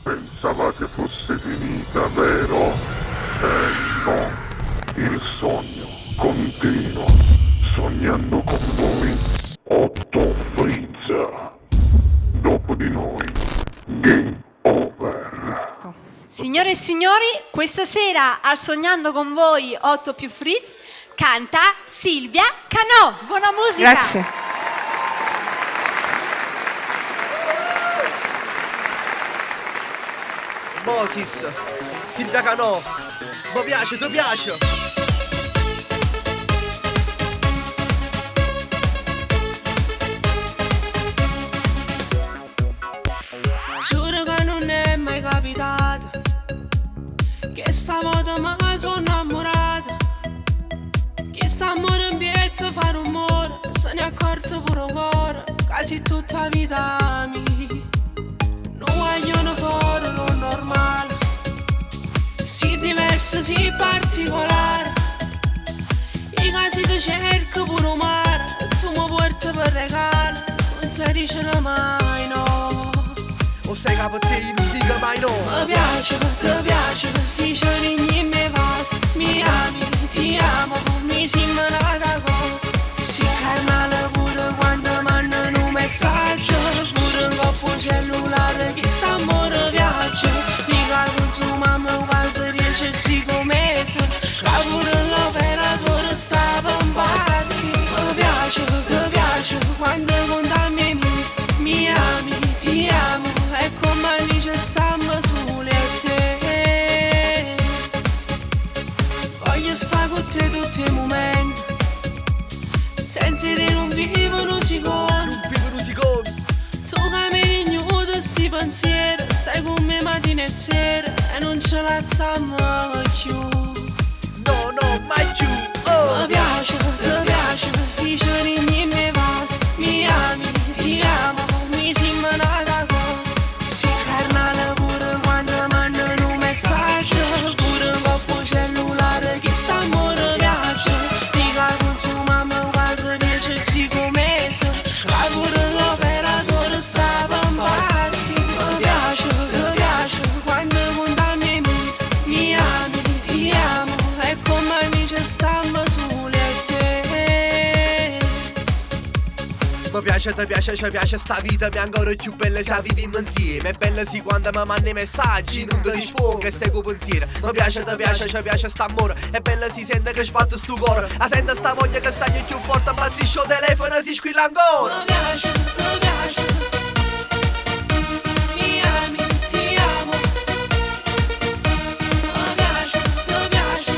Pensavate fosse finita, vero? No. Il sogno continua. Sognando con voi, Otto Frizza. Dopo di noi, game over. Signore e signori, questa sera al Sognando con voi 8 più Fritz canta Silvia Canò. Buona musica! Grazie. Moses, Silvia Canò, mi piace, ti piace? Giuro che non è mai capitato che stavolta mi sono innamorata, che s'amore in pietto fa rumore, se ne è accorto pure un cuore, quasi tutta la vita mia. Non vogliono fuori lo normale, si diverso, si particolare. I casi ti cerco pure un mare, tu mi porti per regalo, non si dice mai no. O sei capo te, non dica mai no. Mi piace, ti piace, si scioglie in me vasi, mi ami, ti amo, mi sembra una cosa. Si carnale pure quando mandano un messaggio, pure un coppo cellulare che sta amore viaggio. Mica consumiamo quasi 10 mesi, che pure l'operatore stava in pazzi. Mi piace, ti piace, quando conta me mi ami, ti amo, e come dice stiamo sulle te. Voglio stare con te tutti i momenti, senza te non vivo un secondo. Non vivo un secondo. Tu cammini ignudo sti pensieri, stai con me mattina e sera e non ce la stiamo più. No, no, mai più. Oh. Mi piace, ti piace, si scioglie in me vasi, mi ami, ti amo, mi sembra una cosa. Si carnale pure quando mandano un messaggio, pure un coppo cellulare che sta amore viaggio. Mica consumiamo quasi 10 mesi, che pure l'operatore stava in pazzi. Mi piace, quando conta me mi ami, ti amo, e come dice stiamo sulle te. Mi piace, ti piace, ci piace sta vita, mi è ancora più bella se viviamo insieme. È bella sì quando mi mandi messaggi, non ti rispondo e stai con pensiero. Mi piace, ti piace, ci piace sta amore. È bella si sente che sbatte sto cuore. A sente sta voglia che sai più forte, impazzisce il telefono e si squilla ancora. Mi piace, ti piace, mi ami, ti amo. Mi piace, ti piace,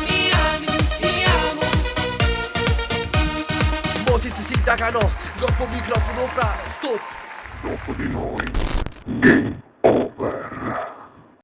mi ami, ti amo. Moses, Silvia Canò, dopo microfono fra stop. Dopo di noi, game